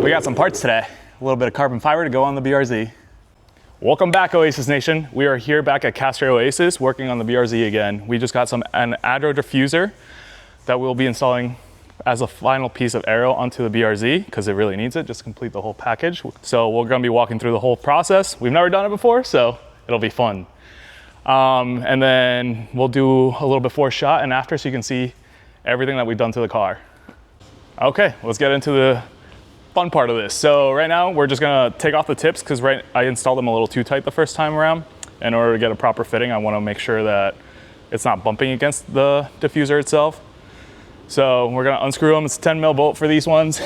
We got some parts today. A little bit of carbon fiber to go on the BRZ. Welcome back, Oasis Nation. We are here back at Castro Oasis working on the BRZ again. We just got an ADRO diffuser that we'll be installing as a final piece of aero onto the BRZ because it really needs it just to complete the whole package. So we're gonna be walking through the whole process. We've never done it before, so it'll be fun. And then we'll do a little before shot and after so you can see everything that we've done to the car. Okay, let's get into the fun part of this. So right now we're just gonna take off the tips because I installed them a little too tight the first time around. In order to get a proper fitting, I wanna make sure that it's not bumping against the diffuser itself. So we're gonna unscrew them. It's a 10 mil bolt for these ones.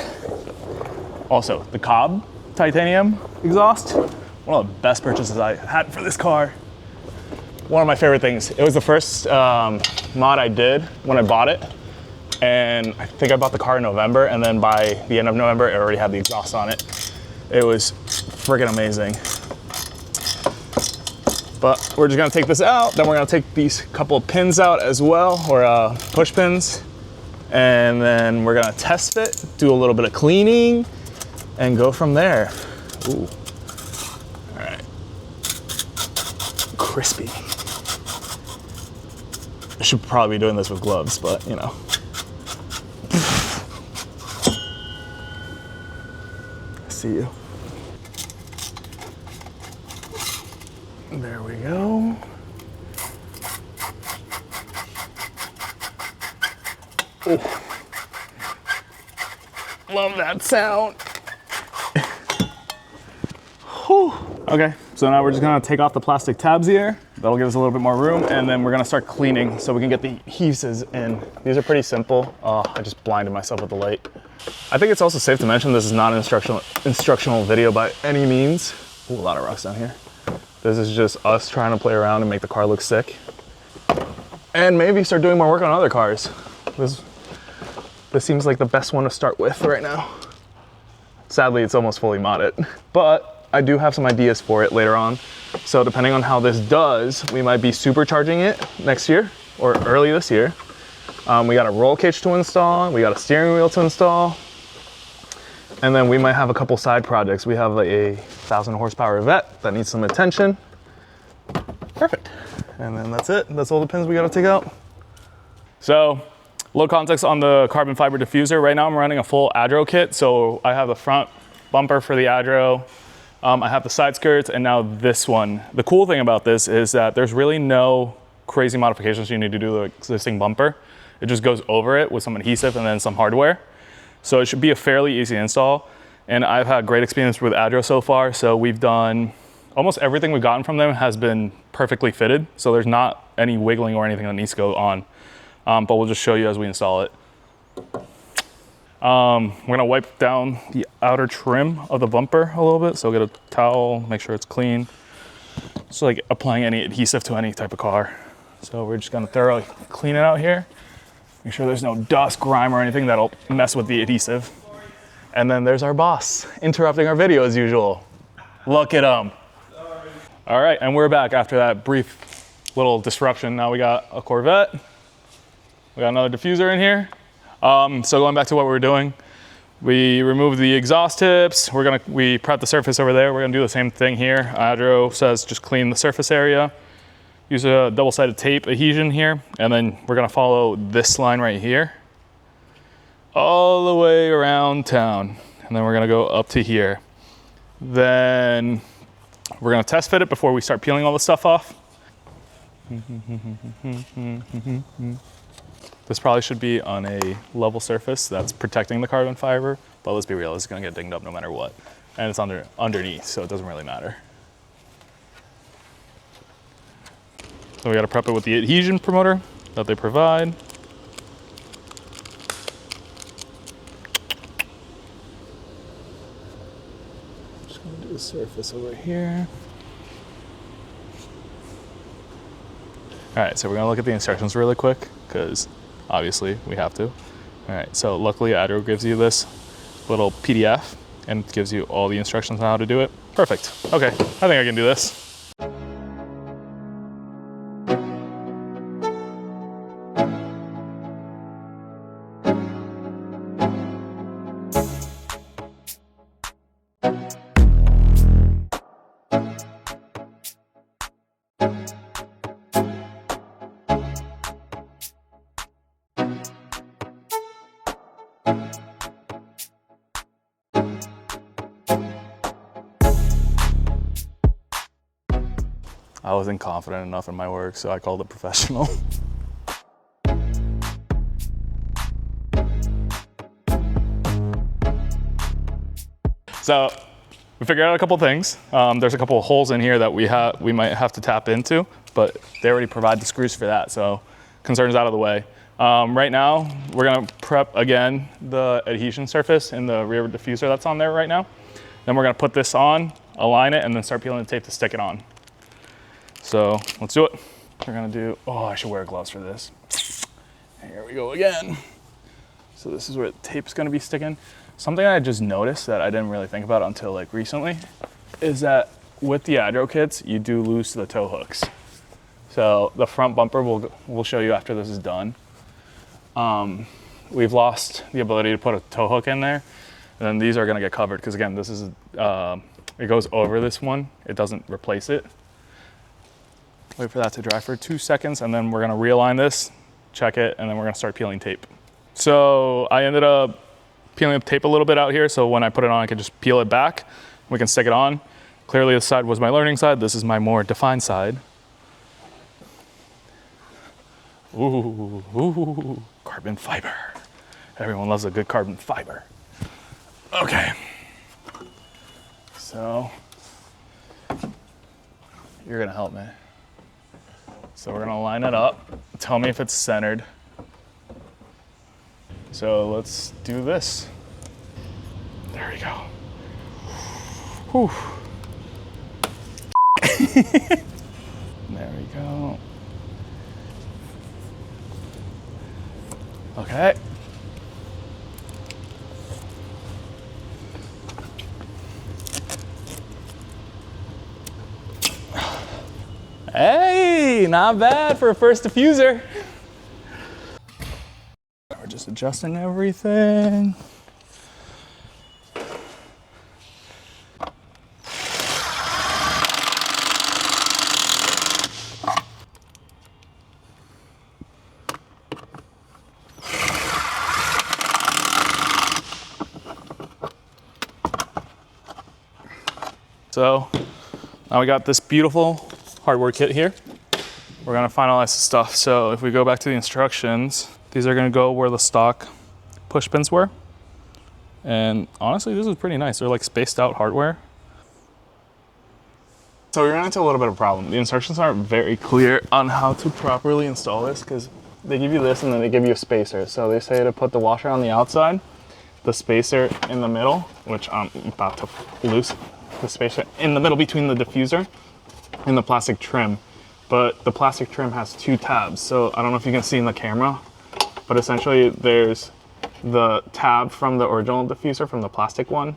Also, the Cobb titanium exhaust, one of the best purchases I had for this car. One of my favorite things. It was the first mod I did when I bought it. And I think I bought the car in November, and then by the end of November, it already had the exhaust on it. It was freaking amazing. But we're just gonna take this out, then we're gonna take these couple of pins out as well, or push pins. And then we're gonna test fit, do a little bit of cleaning, and go from there. Ooh, all right. Crispy. I should probably be doing this with gloves, but you know. See you. There we go. Oh. Love that sound. Whew. Okay, so now we're just gonna take off the plastic tabs here. That'll give us a little bit more room, and then we're gonna start cleaning so we can get the adhesives in. These are pretty simple. Oh, I just blinded myself with the light. I think it's also safe to mention this is not an instructional video by any means. Ooh, a lot of rocks down here. This is just us trying to play around and make the car look sick. And maybe start doing more work on other cars. This seems like the best one to start with right now. Sadly, it's almost fully modded, but I do have some ideas for it later on. So depending on how this does, we might be supercharging it next year or early this year. We got a roll cage to install, we got a steering wheel to install, and then we might have a couple side projects. We have a 1,000 horsepower Vette that needs some attention. Perfect. And then that's it. That's all the pins we gotta take out. So, a little context on the carbon fiber diffuser. Right now I'm running a full ADRO kit. So I have the front bumper for the ADRO, I have the side skirts, and now this one. The cool thing about this is that there's really no crazy modifications you need to do to the existing bumper. It just goes over it with some adhesive and then some hardware. So it should be a fairly easy install. And I've had great experience with ADRO so far. So we've done, almost everything we've gotten from them has been perfectly fitted. So there's not any wiggling or anything that needs to go on. But we'll just show you as we install it. We're gonna wipe down the outer trim of the bumper a little bit. So get a towel, make sure it's clean. It's like applying any adhesive to any type of car. So we're just gonna thoroughly clean it out here. Make sure there's no dust, grime, or anything that'll mess with the adhesive. And then there's our boss, interrupting our video as usual. Look at him. All right, and we're back after that brief little disruption. Now we got a Corvette. We got another diffuser in here. So going back to what we were doing, we removed the exhaust tips. We prepped the surface over there. We're gonna do the same thing here. ADRO says just clean the surface area. Use a double-sided tape adhesion here, and then we're gonna follow this line right here all the way around town, and then we're gonna go up to here. Then we're gonna test fit it before we start peeling all the stuff off. This probably should be on a level surface that's protecting the carbon fiber, but let's be real, it's gonna get dinged up no matter what. And it's underneath, so it doesn't really matter. So we gotta prep it with the adhesion promoter that they provide. Just gonna do the surface over here. All right, so we're gonna look at the instructions really quick because obviously we have to. All right, so luckily ADRO gives you this little PDF and gives you all the instructions on how to do it. Perfect. Okay, I think I can do this. I wasn't confident enough in my work, so I called a professional. So we figured out a couple things. There's a couple of holes in here that we might have to tap into, but they already provide the screws for that, so concerns out of the way. Right now, we're gonna prep again the adhesion surface in the rear diffuser that's on there right now. Then we're gonna put this on, align it, and then start peeling the tape to stick it on. So let's do it. We're gonna do, oh, I should wear gloves for this. Here we go again. So this is where the tape's gonna be sticking. Something I just noticed that I didn't really think about until like recently is that with the ADRO kits, you do lose the tow hooks. So the front bumper we'll show you after this is done. We've lost the ability to put a tow hook in there. And then these are gonna get covered because again, this is, it goes over this one. It doesn't replace it. Wait for that to dry for 2 seconds and then we're gonna realign this, check it, and then we're gonna start peeling tape. So I ended up peeling the tape a little bit out here, so when I put it on, I can just peel it back. We can stick it on. Clearly this side was my learning side. This is my more defined side. Ooh, ooh, carbon fiber. Everyone loves a good carbon fiber. Okay. So, you're gonna help me. So we're gonna line it up. Tell me if it's centered. So let's do this. There we go. Whew. There we go. Okay. Hey, not bad for a first diffuser. We're just adjusting everything. So now we got this beautiful hardware kit here. We're gonna finalize the stuff. So if we go back to the instructions, these are gonna go where the stock push pins were. And honestly, this is pretty nice. They're like spaced out hardware. So we ran into a little bit of a problem. The instructions aren't very clear on how to properly install this because they give you this and then they give you a spacer. So they say to put the washer on the outside, the spacer in the middle, which I'm about to loose, the spacer in the middle between the diffuser and the plastic trim. But the plastic trim has 2 tabs. So I don't know if you can see in the camera, but essentially there's the tab from the original diffuser, from the plastic one,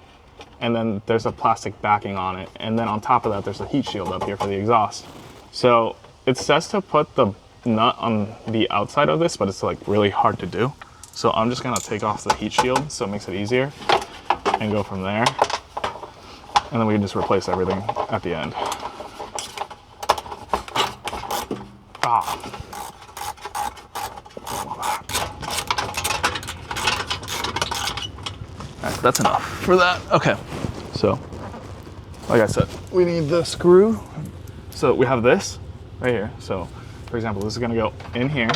and then there's a plastic backing on it. And then on top of that, there's a heat shield up here for the exhaust. So it says to put the nut on the outside of this, but it's like really hard to do. So I'm just gonna take off the heat shield so it makes it easier and go from there. And then we can just replace everything at the end. Ah. All right, that's enough for that. Okay, so like I said, we need the screw. So we have this right here. So for example, this is gonna go in here,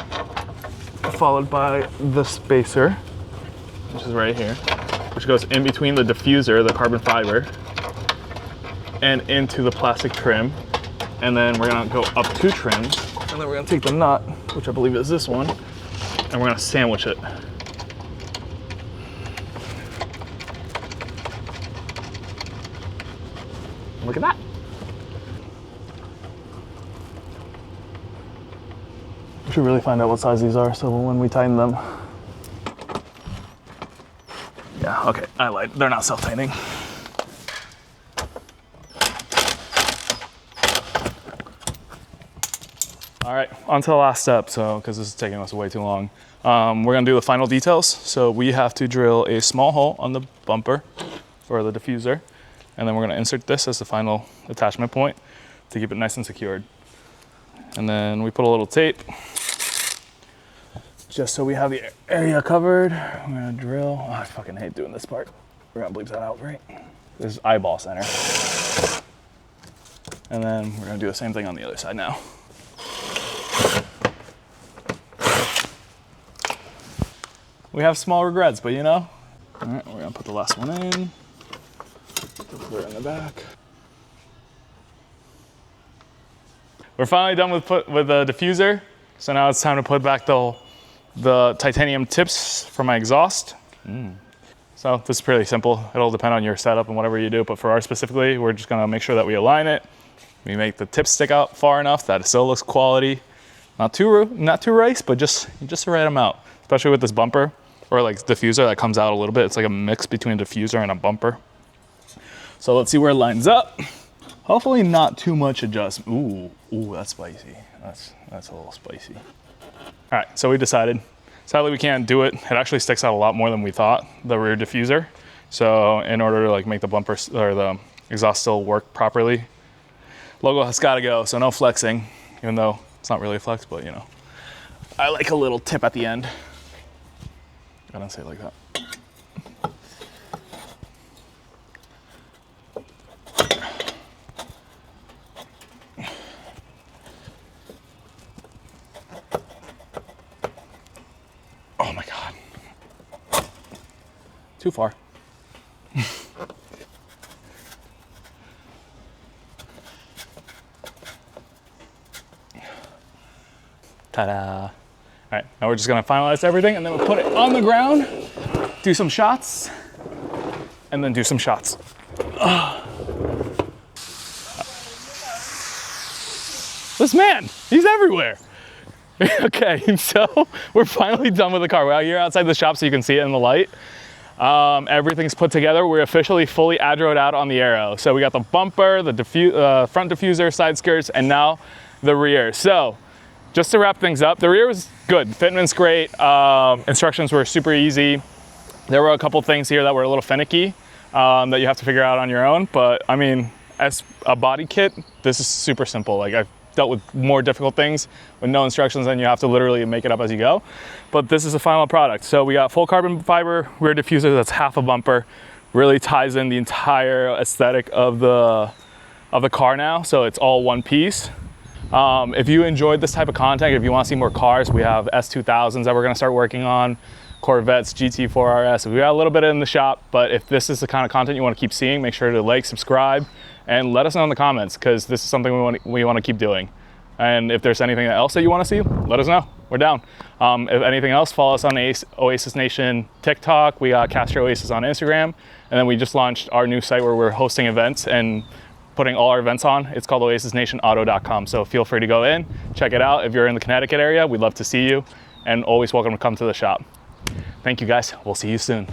followed by the spacer, which is right here, which goes in between the diffuser, the carbon fiber, and into the plastic trim. And then we're gonna go up 2 trims, and then we're gonna take the nut, which I believe is this one, and we're gonna sandwich it. Look at that. We should really find out what size these are so when we tighten them. Yeah, okay, I lied. They're not self-tightening. All right, on to the last step, so because this is taking us way too long. We're gonna do the final details. So we have to drill a small hole on the bumper for the diffuser, and then we're gonna insert this as the final attachment point to keep it nice and secured. And then we put a little tape, just so we have the area covered. I'm gonna drill, oh, I fucking hate doing this part. We're gonna bleep that out, right? This is eyeball center. And then we're gonna do the same thing on the other side now. We have small regrets, but you know. All right, we're gonna put the last one in. Put it in the back. We're finally done with the diffuser. So now it's time to put back the titanium tips for my exhaust. So this is pretty simple. It'll depend on your setup and whatever you do, but for ours specifically, we're just gonna make sure that we align it. We make the tips stick out far enough that it still looks quality. Not too race, but just the right amount. Especially with this bumper or like diffuser that comes out a little bit. It's like a mix between a diffuser and a bumper. So let's see where it lines up. Hopefully not too much adjustment. Ooh, that's spicy. That's a little spicy. All right, so we decided. Sadly, we can't do it. It actually sticks out a lot more than we thought, the rear diffuser. So in order to like make the bumper or the exhaust still work properly, logo has got to go. So no flexing, even though it's not really a flex, but you know, I like a little tip at the end. I don't say it like that. Oh my God. Too far. Ta-da. All right, now we're just gonna finalize everything and then we'll put it on the ground, do some shots, and then do some shots. This man, he's everywhere. Okay, so we're finally done with the car. We're out here outside the shop so you can see it in the light. Everything's put together. We're officially fully ADRO'd out on the Aero. So we got the bumper, the front diffuser, side skirts, and now the rear. So just to wrap things up, the rear was good. Fitment's great. Instructions were super easy. There were a couple things here that were a little finicky that you have to figure out on your own. But I mean, as a body kit, this is super simple. Like I've dealt with more difficult things with no instructions and you have to literally make it up as you go. But this is the final product. So we got full carbon fiber rear diffuser that's half a bumper. Really ties in the entire aesthetic of the car now. So it's all one piece. If you enjoyed this type of content, if you want to see more cars, we have S2000s that we're going to start working on, Corvettes, GT4 RS. We got a little bit in the shop, but if this is the kind of content you want to keep seeing, make sure to like, subscribe, and let us know in the comments because this is something we want to keep doing. And if there's anything else that you want to see, let us know. We're down. If anything else, follow us on Oasis Nation TikTok. We got Castro Oasis on Instagram. And then we just launched our new site where we're hosting events and putting all our events on. It's called oasisnationauto.com. So feel free to go in, check it out. If you're in the Connecticut area, we'd love to see you and always welcome to come to the shop. Thank you guys. We'll see you soon.